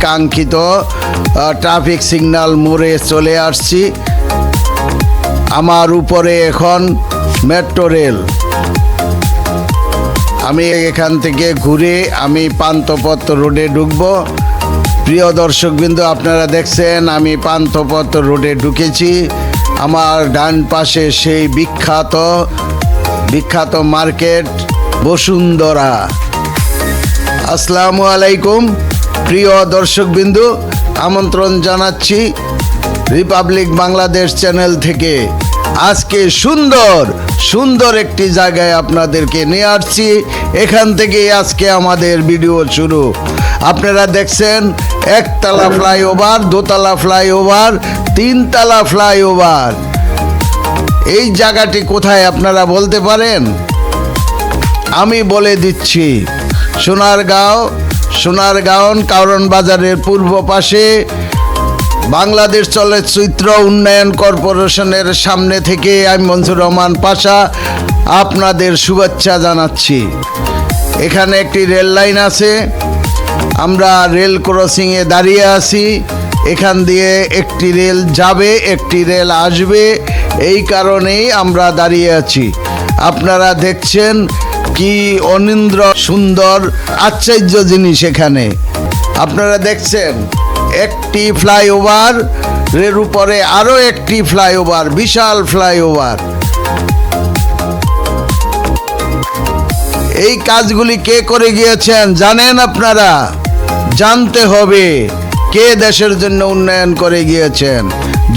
কাঙ্ক্ষিত traffic signal মোড়ে চলে আসছি। আমার উপরে এখন মেট্রো রেল। আমি এখান থেকে ঘুরে আমি পান্থপথ রোডে ঢুকবো। প্রিয় দর্শকবৃন্দ, আপনারা দেখছেন আমি পান্থপথ রোডে ঢুকেছি। আমার ডান পাশে সেই বিখ্যাত মার্কেট বসুন্ধরা। আসসালামু আলাইকুম প্রিয় দর্শকবৃন্দ, আমন্ত্রণ জানাচ্ছি রিপাবলিক বাংলাদেশ চ্যানেল থেকে। আজকে সুন্দর একটি জায়গায় আপনাদেরকে নিয়ে আসছি। এখান থেকেই আজকে আমাদের ভিডিও শুরু। আপনারা দেখছেন একতলা ফ্লাইওভার, দোতলা ফ্লাইওভার, তিনতলা ফ্লাইওভার। এই জায়গাটি কোথায় আপনারা বলতে পারেন? আমি বলে দিচ্ছি, সোনারগাঁও কারণ বাজারের পূর্ব পাশে বাংলাদেশ চলচ্চিত্র উন্নয়ন কর্পোরেশনের সামনে থেকে আমি মনসুর রহমান পাশা আপনাদের শুভেচ্ছা জানাচ্ছি। এখানে একটি রেল লাইন আছে, আমরা রেল ক্রসিংয়ে দাঁড়িয়ে আছি। এখান দিয়ে একটি রেল যাবে, একটি রেল আসবে, এই কারণেই আমরা দাঁড়িয়ে আছি। আপনারা দেখছেন কি অনিন্দ্র সুন্দর আশ্চর্য জিনিস এখানে। আপনারা দেখছেন একটি ফ্লাইওভার, এর উপরে আরো একটি ফ্লাইওভার, বিশাল ফ্লাইওভার। এই কাজগুলি কে করে গিয়েছেন জানেন আপনারা? জানতে হবে কে দেশের জন্য উন্নয়ন করে গিয়েছেন।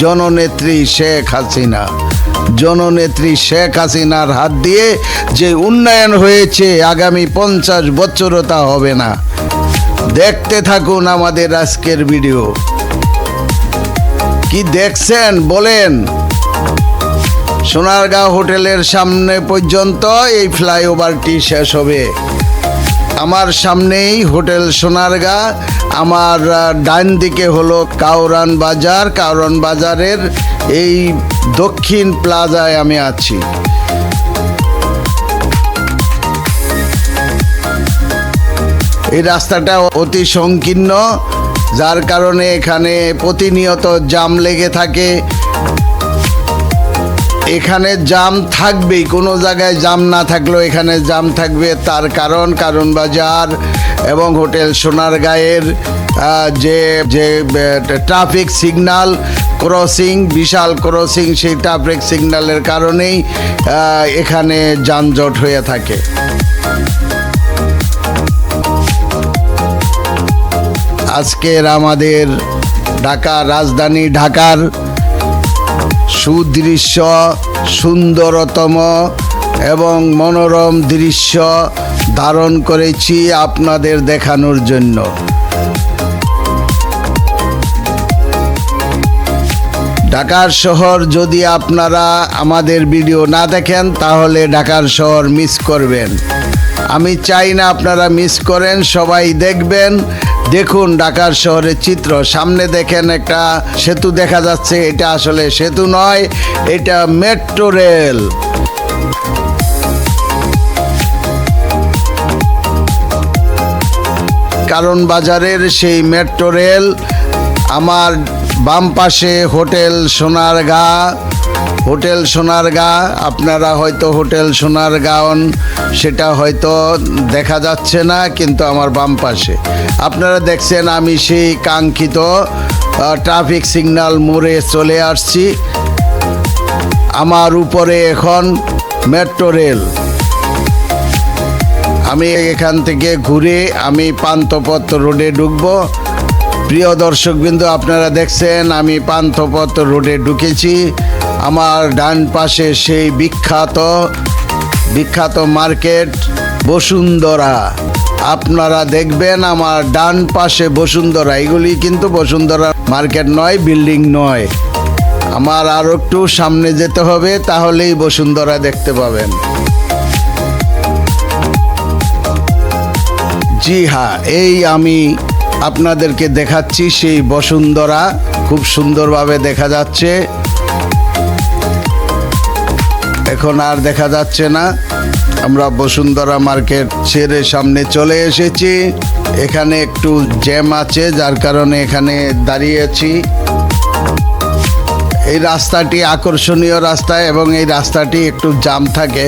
জননেত্রী শেখ হাসিনা। জননেত্রী শেখ হাসিনার হাত দিয়ে যে উন্নয়ন হয়েছে, আগামী 50 বছরও তা হবে না। দেখতে থাকুন আমাদের আজকের ভিডিও। কি দেখছেন বলেন? সোনারগাঁও হোটেলের সামনে পর্যন্ত এই ফ্লাইওভারটি শেষ হবে। আমার সামনেই হোটেল সোনারগাঁ, আমার ডান দিকে হলো কাউরান বাজার। কাউরান বাজারের এই দক্ষিণ প্লাজায় আমি আছি। এই রাস্তাটা অতি সংকীর্ণ, যার কারণে এখানে প্রতিনিয়ত জাম লেগে থাকে। এখানে জাম থাকবেই, কোনো জায়গায় জাম না থাকলেও এখানে জাম থাকবে। তার কারণ বাজার এবং হোটেল সোনারগাঁয়ের যে ট্রাফিক সিগন্যাল ক্রসিং, বিশাল ক্রসিং, সেই ট্রাফিক সিগন্যালের কারণেই এখানে যানজট হয়ে থাকে। আজকের আমাদের রাজধানী ঢাকার সুদৃশ্য, সুন্দরতম এবং মনোরম দৃশ্য ধারণ করেছি আপনাদের দেখানোর জন্য। ঢাকার শহর যদি আপনারা আমাদের ভিডিও না দেখেন তাহলে ঢাকার শহর মিস করবেন। আমি চাই না আপনারা মিস করেন, সবাই দেখবেন। দেখুন ঢাকার শহরের চিত্র। সামনে দেখেন একটা সেতু দেখা যাচ্ছে, এটা আসলে সেতু নয়, এটা মেট্রো রেল। কারণ বাজারের সেই মেট্রো রেল। আমার বাম পাশে হোটেল সোনারগাঁ। আপনারা হয়তো হোটেল সোনারগাঁও সেটা হয়তো দেখা যাচ্ছে না, কিন্তু আমার বাম পাশে আপনারা দেখছেন আমি সেই কাঙ্ক্ষিত ট্রাফিক সিগন্যাল মোড়ে চলে আসছি। আমার উপরে এখন মেট্রো রেল। আমি এখান থেকে ঘুরে আমি পান্থপথ রোডে ঢুকবো। প্রিয় দর্শকবৃন্দ, আপনারা দেখছেন আমি পান্থপথ রোডে ঢুকেছি। আমার ডান পাশে সেই বিখ্যাত মার্কেট বসুন্ধরা। আপনারা দেখবেন আমার ডান পাশে বসুন্ধরা। এগুলি কিন্তু বসুন্ধরা মার্কেট নয়, বিল্ডিং নয়। আমার আর একটু সামনে যেতে হবে, তাহলেই বসুন্ধরা দেখতে পাবেন। জি হ্যাঁ, এই আমি আপনাদেরকে দেখাচ্ছি সেই বসুন্ধরা। খুব সুন্দরভাবে দেখা যাচ্ছে। এখন আর দেখা যাচ্ছে না। আমরা বসুন্ধরা মার্কেট ছেড়ে সামনে চলে এসেছি। এখানে একটু জ্যাম আছে, যার কারণে এখানে দাঁড়িয়েছি। এই রাস্তাটি আকর্ষণীয় রাস্তা এবং এই রাস্তাটি একটু জ্যাম থাকে।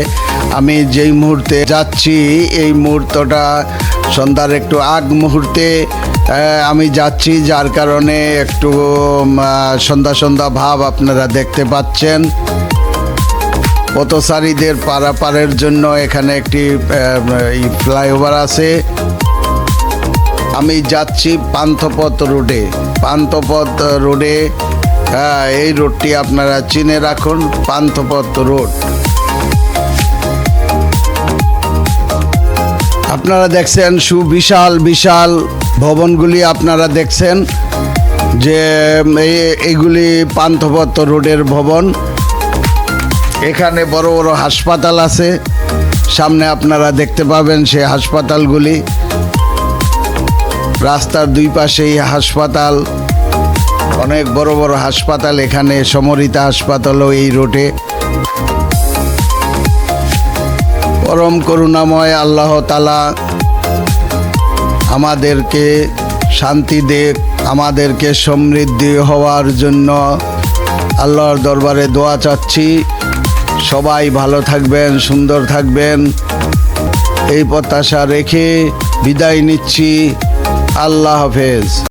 আমি যেই মুহূর্তে যাচ্ছি এই মুহূর্তটা সন্ধ্যার একটু আগ মুহূর্তে আমি যাচ্ছি, যার কারণে একটু সন্ধ্যা সন্ধ্যা ভাব আপনারা দেখতে পাচ্ছেন। পথচারীদের পারাপারের জন্য এখানে একটি ফ্লাইওভার আছে। আমি যাচ্ছি পান্থপথ রোডে। পান্থপথ রোডে, এই রোডটি আপনারা চিনে রাখুন, পান্থপথ রোড। আপনারা দেখছেন সুবিশাল বিশাল ভবনগুলি, আপনারা দেখছেন যে এইগুলি পান্থপথ রোডের ভবন। এখানে বড় বড় হাসপাতাল আছে, সামনে আপনারা দেখতে পাবেন সেই হাসপাতালগুলি। রাস্তার দুই পাশেই হাসপাতাল, অনেক বড় বড় হাসপাতাল। এখানে সমরিতা হাসপাতালও এই রোডে। পরম করুণাময় আল্লাহ তাআলা আমাদেরকে শান্তি দেখ, আমাদেরকে সমৃদ্ধি হওয়ার জন্য আল্লাহর দরবারে দোয়া চাচ্ছি। সবাই ভালো থাকবেন, সুন্দর থাকবেন, এই প্রত্যাশা রেখে বিদায় নিচ্ছি। আল্লাহ হাফেজ।